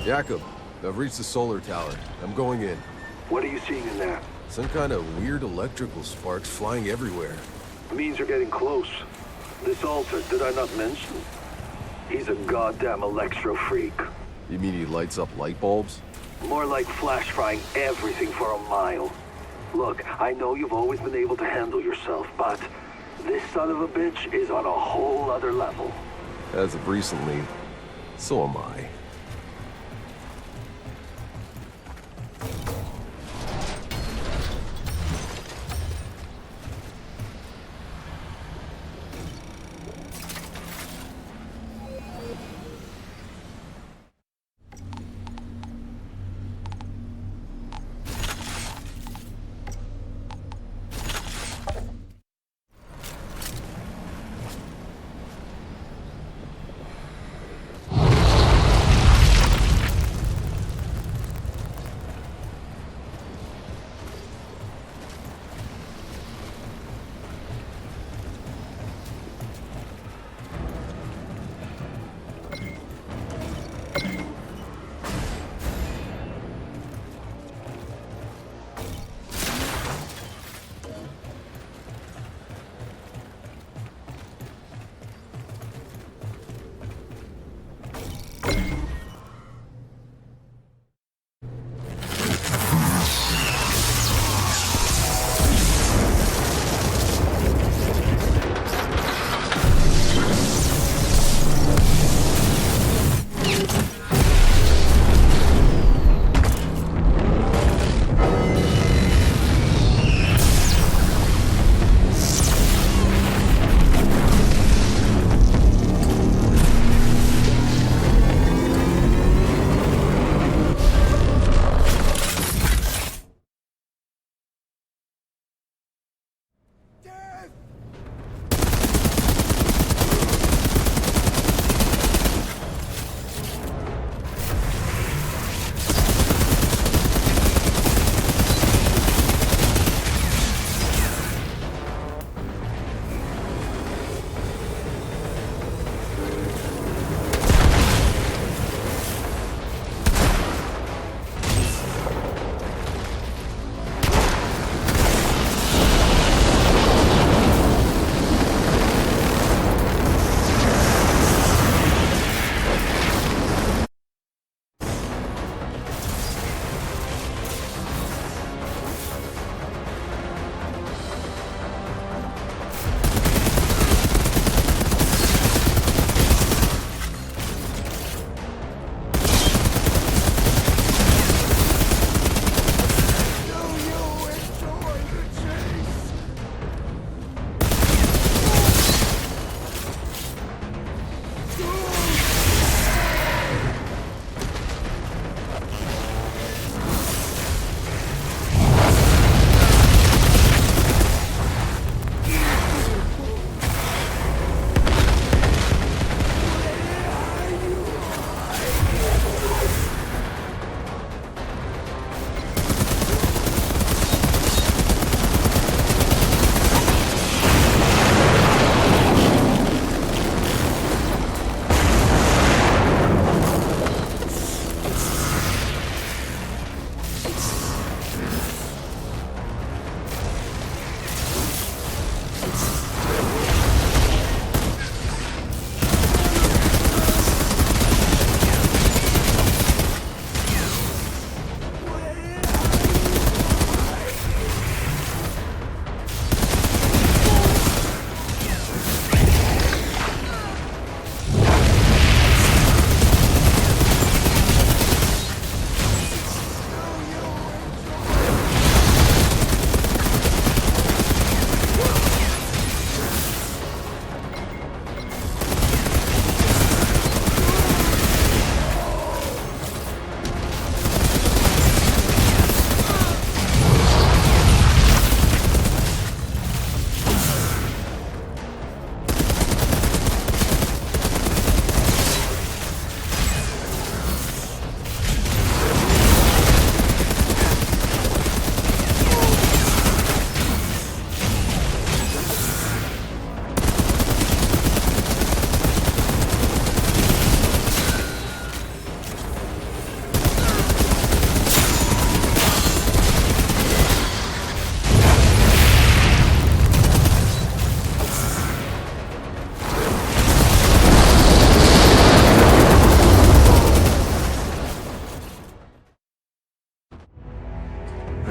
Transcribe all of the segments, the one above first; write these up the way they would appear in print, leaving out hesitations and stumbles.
Jakob, I've reached the solar tower. I'm going in. What are you seeing in there? Some kind of weird electrical sparks flying everywhere. Means you're getting close. This altar, did I not mention? He's a goddamn electro freak. You mean he lights up light bulbs? More like flash frying everything for a mile. Look, I know you've always been able to handle yourself, but this son of a bitch is on a whole other level. As of recently, so am I.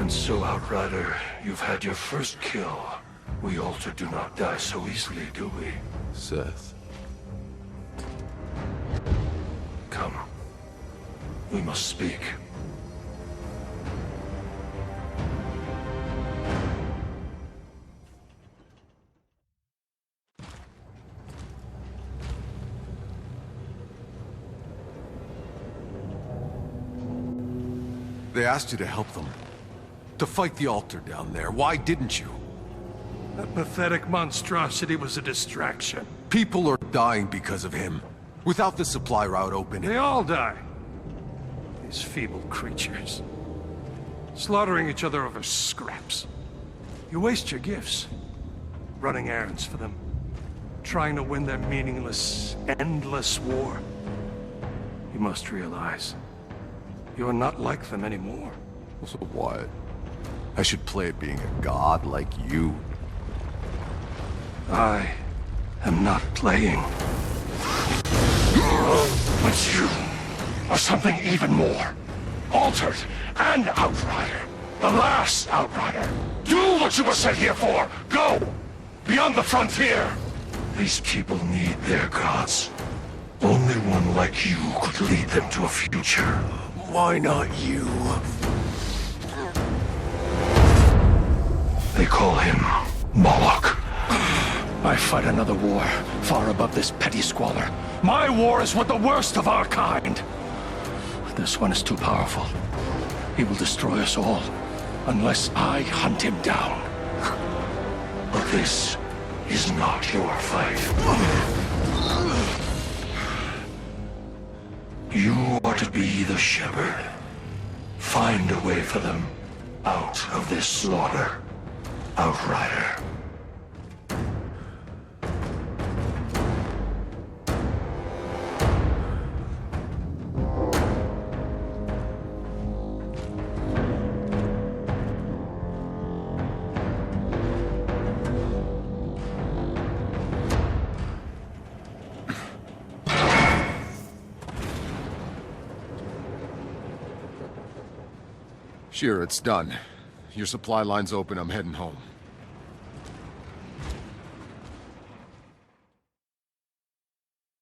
And so, Outrider, you've had your first kill. We Altered do not die so easily, do we? Seth. Come. We must speak. They asked you to help them. To fight the altar down there. Why didn't you? That pathetic monstrosity was a distraction. People are dying because of him. Without the supply route open... They all die. These feeble creatures. Slaughtering each other over scraps. You waste your gifts. Running errands for them. Trying to win their meaningless, endless war. You must realize, you are not like them anymore. So what? I should play at being a god like you. I am not playing. But you are something even more. Altered and Outrider. The last Outrider. Do what you were sent here for. Go! Beyond the frontier. These people need their gods. Only one like you could lead them to a future. Why not you? They call him Moloch. I fight another war, far above this petty squalor. My war is with the worst of our kind. This one is too powerful. He will destroy us all, unless I hunt him down. But this is not your fight. You are to be the shepherd. Find a way for them out of this slaughter, Outrider. Sure, it's done. Your supply line's open, I'm heading home.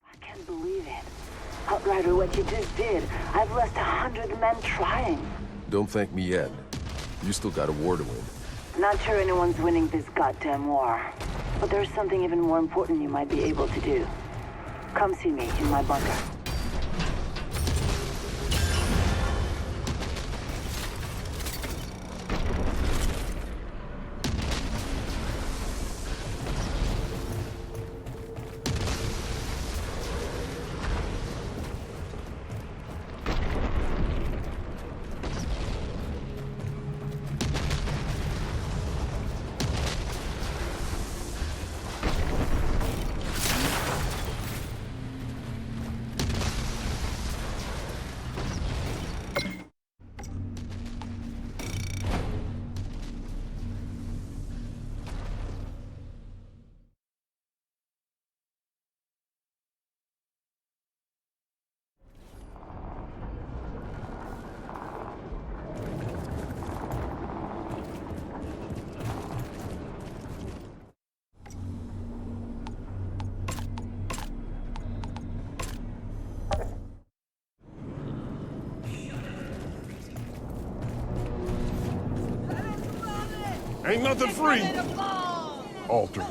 I can't believe it. Outrider, what you just did. I've lost 100 men trying. Don't thank me yet. You still got a war to win. Not sure anyone's winning this goddamn war. But there's something even more important you might be able to do. Come see me in my bunker. Ain't nothing free. Altered.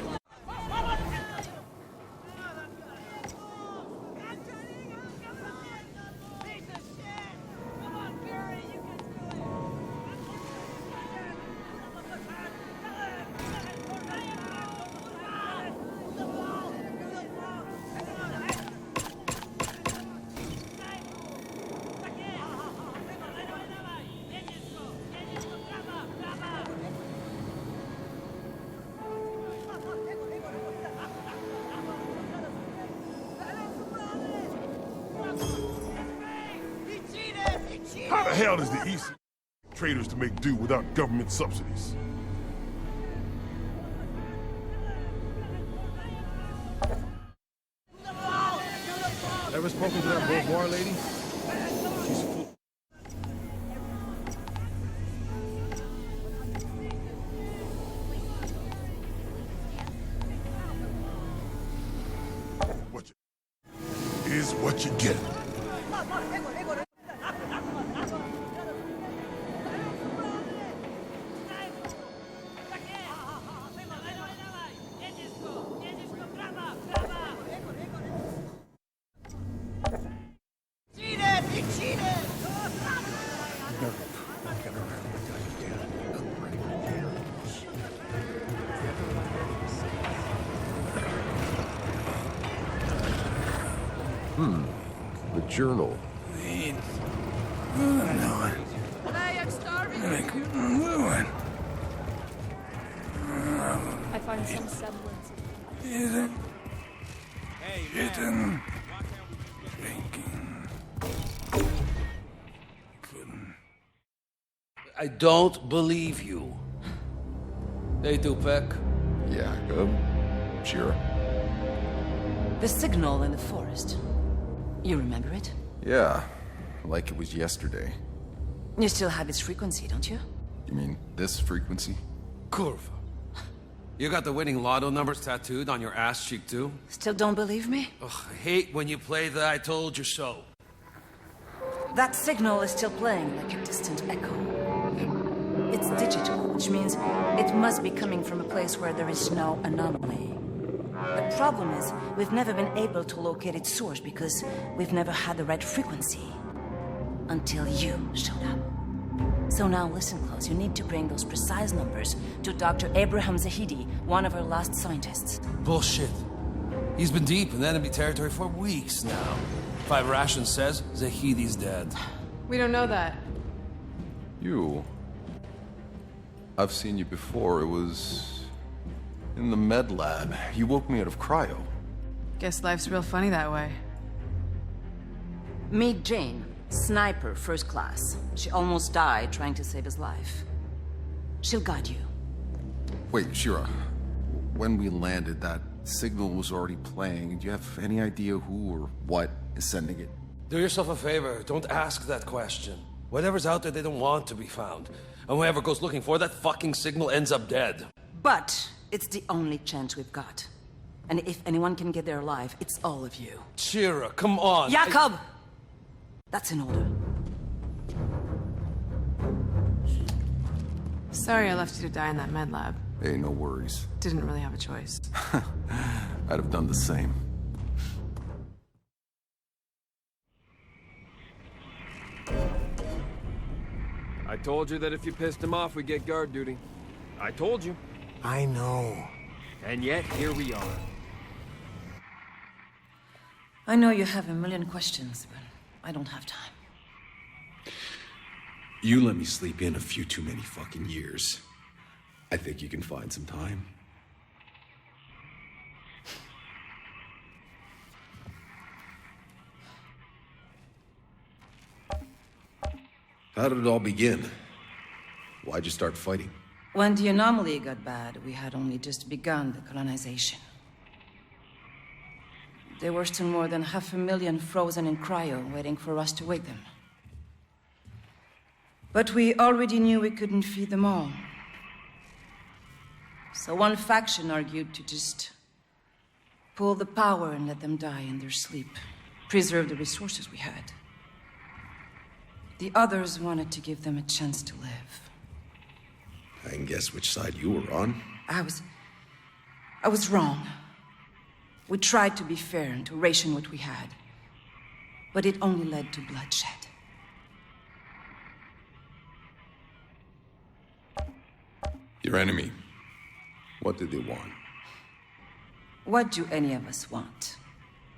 How the hell does the East traders to make do without government subsidies? Ever spoken to that Beauvoir lady? She's full. what you get. The journal. I find some semblance of I don't believe you. Hey, Tupek. Jacob. Shira. The signal in the forest. You remember it? Yeah, like it was yesterday. You still have its frequency, don't you? You mean this frequency? Curva. You got the winning lotto numbers tattooed on your ass cheek, too? Still don't believe me? Ugh, I hate when you play the I told you so. That signal is still playing like a distant echo. It's digital, which means it must be coming from a place where there is no anomaly. The problem is, we've never been able to locate its source because we've never had the right frequency. Until you showed up. So now listen close, you need to bring those precise numbers to Dr. Abraham Zahidi, one of our last scientists. Bullshit. He's been deep in enemy territory for weeks now. Five Ration says Zahidi's dead. We don't know that. You? I've seen you before. It was in the med lab. You woke me out of cryo. Guess life's real funny that way. Meet Jane, sniper, first class. She almost died trying to save his life. She'll guide you. Wait, Shira. When we landed, that signal was already playing. Do you have any idea who or what is sending it? Do yourself a favor. Don't ask that question. Whatever's out there, they don't want to be found. And whoever goes looking for that fucking signal ends up dead. But it's the only chance we've got. And if anyone can get there alive, it's all of you. Shira, come on. Jakob! That's an order. Sorry I left you to die in that med lab. Hey, no worries. Didn't really have a choice. I'd have done the same. I told you that if you pissed him off, we'd get guard duty. I told you. I know. And yet, here we are. I know you have a million questions, but I don't have time. You let me sleep in a few too many fucking years. I think you can find some time. How did it all begin? Why'd you start fighting? When the anomaly got bad, we had only just begun the colonization. There were still more than 500,000 frozen in cryo, waiting for us to wake them. But we already knew we couldn't feed them all. So one faction argued to just pull the power and let them die in their sleep, preserve the resources we had. The others wanted to give them a chance to live. I can guess which side you were on. I was wrong. We tried to be fair and to ration what we had. But it only led to bloodshed. Your enemy. What did they want? What do any of us want?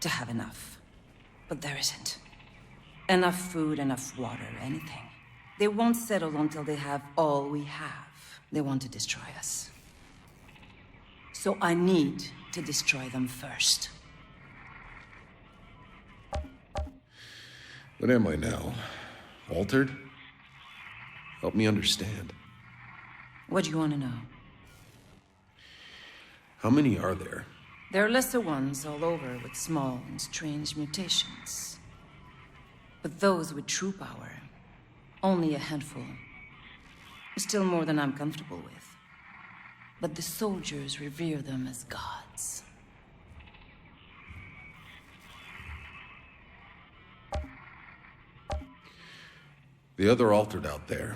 To have enough. But there isn't. Enough food, enough water, anything. They won't settle until they have all we have. They want to destroy us. So I need to destroy them first. What am I now? Altered? Help me understand. What do you want to know? How many are there? There are lesser ones all over with small and strange mutations. But those with true power, only a handful. Still more than I'm comfortable with. But the soldiers revere them as gods. The other altered out there,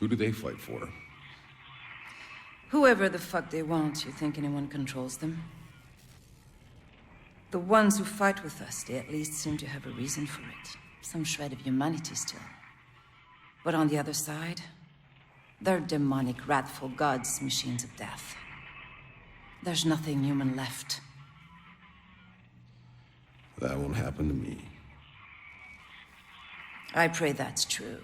who do they fight for? Whoever the fuck they want, you think anyone controls them? The ones who fight with us, they at least seem to have a reason for it. Some shred of humanity still. But on the other side, they're demonic, wrathful gods, machines of death. There's nothing human left. That won't happen to me. I pray that's true.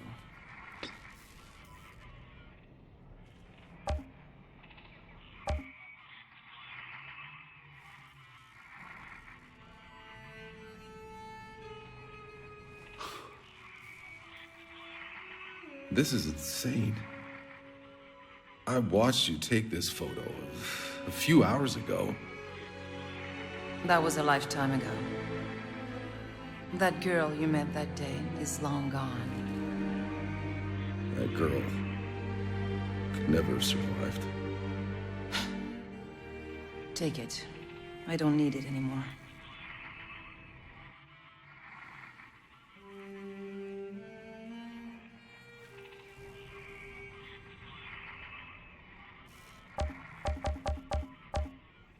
This is insane. I watched you take this photo a few hours ago. That was a lifetime ago. That girl you met that day is long gone. That girl could never have survived. Take it. I don't need it anymore.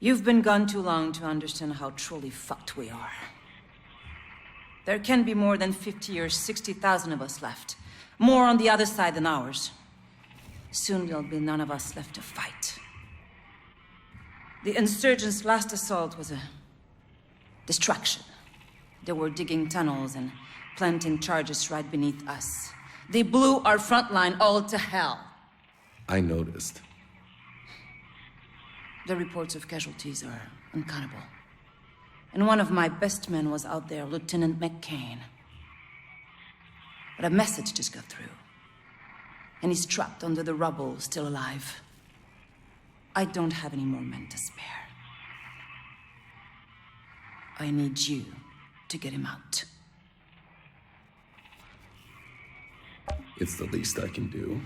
You've been gone too long to understand how truly fucked we are. There can be more than 50 or 60,000 of us left. More on the other side than ours. Soon there'll be none of us left to fight. The insurgents' last assault was a distraction. They were digging tunnels and planting charges right beneath us. They blew our front line all to hell. I noticed. The reports of casualties are uncountable. And one of my best men was out there, Lieutenant McCain. But a message just got through. And he's trapped under the rubble, still alive. I don't have any more men to spare. I need you to get him out. It's the least I can do.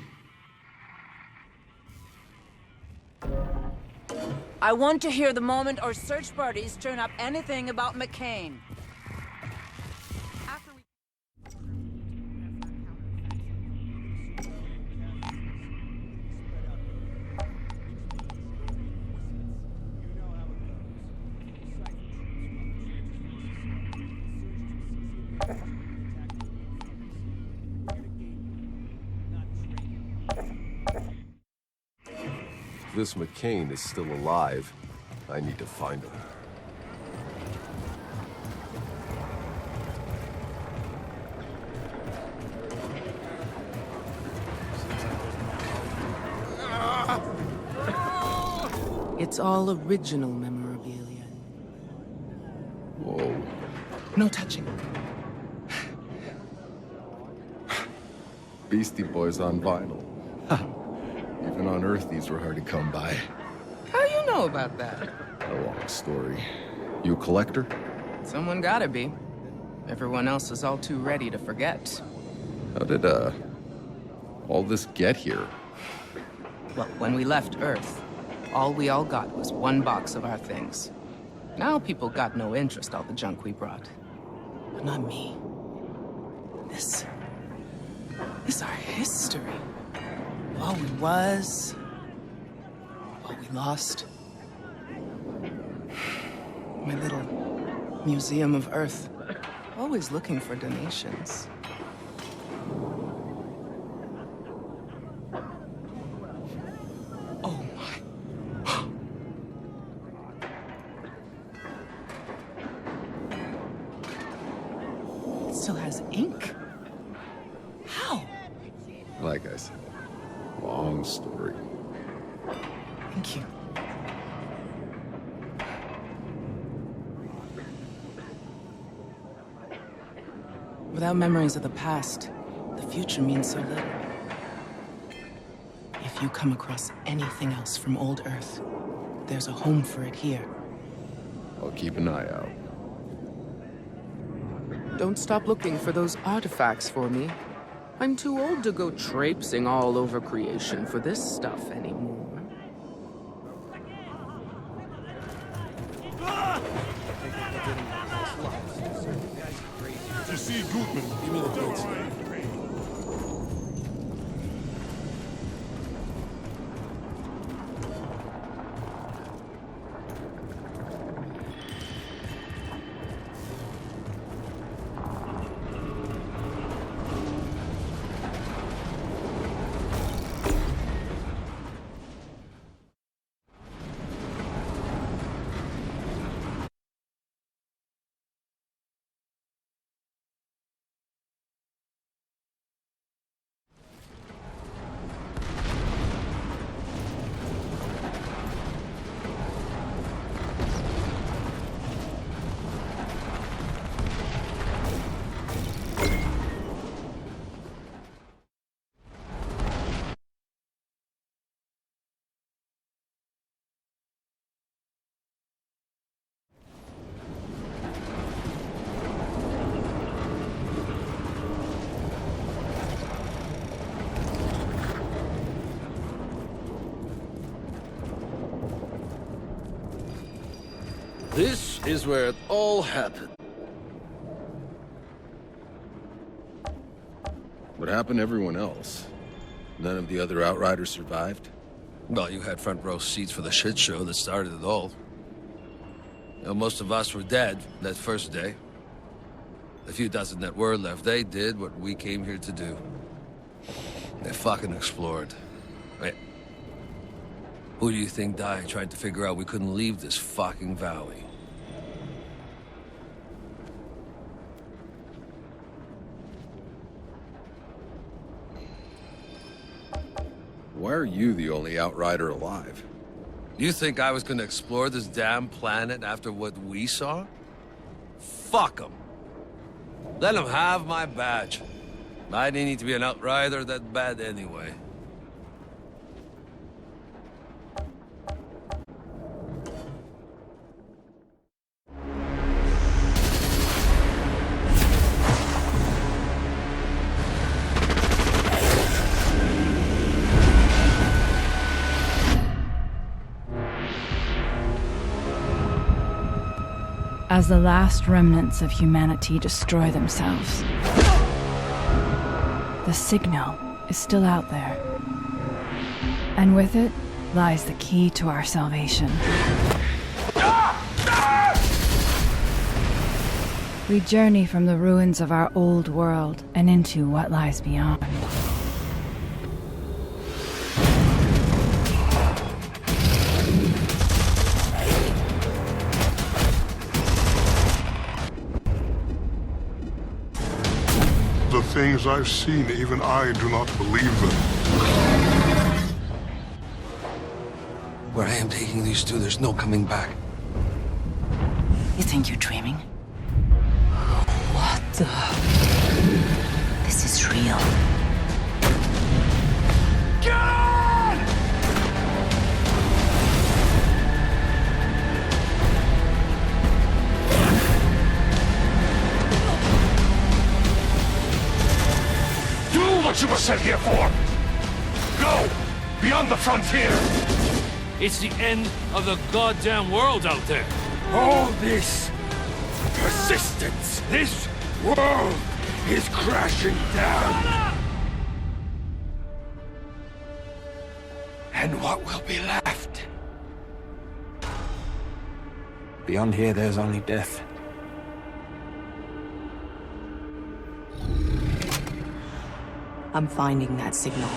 I want to hear the moment our search parties turn up anything about McCain. This McCain is still alive. I need to find him. It's all original memorabilia. Whoa. No touching. Beastie Boys on vinyl. Even on Earth, these were hard to come by. How you know about that? A long story. You a collector? Someone gotta be. Everyone else is all too ready to forget. How did, all this get here? Well, when we left Earth, all we all got was one box of our things. Now people got no interest all the junk we brought. But not me. This is our history. What we was, what we lost. My little museum of Earth. Always looking for donations. Oh my. It still has ink? How? Like I said, long story. Thank you. Without memories of the past, the future means so little. If you come across anything else from old Earth, there's a home for it here. I'll keep an eye out. Don't stop looking for those artifacts for me. I'm too old to go traipsing all over creation for this stuff anymore. If you see Gutman, give me the goods. This is where it all happened. What happened to everyone else? None of the other Outriders survived? Well, you had front row seats for the shit show that started it all. You know, most of us were dead that first day. The few dozen that were left, they did what we came here to do. They fucking explored. Wait. Who do you think died trying to figure out we couldn't leave this fucking valley? Why are you the only Outrider alive? You think I was gonna explore this damn planet after what we saw? Fuck them. Let them have my badge. I didn't need to be an Outrider that bad anyway. As the last remnants of humanity destroy themselves, the signal is still out there. And with it lies the key to our salvation. We journey from the ruins of our old world and into what lies beyond. The things I've seen, even I do not believe them. Where I am taking these two, there's no coming back. You think you're dreaming? What the? This is real. Get on! Do what you were sent here for! Go! Beyond the frontier! It's the end of the goddamn world out there. All this persistence, this world is crashing down. And what will be left? Beyond here, there's only death. I'm finding that signal.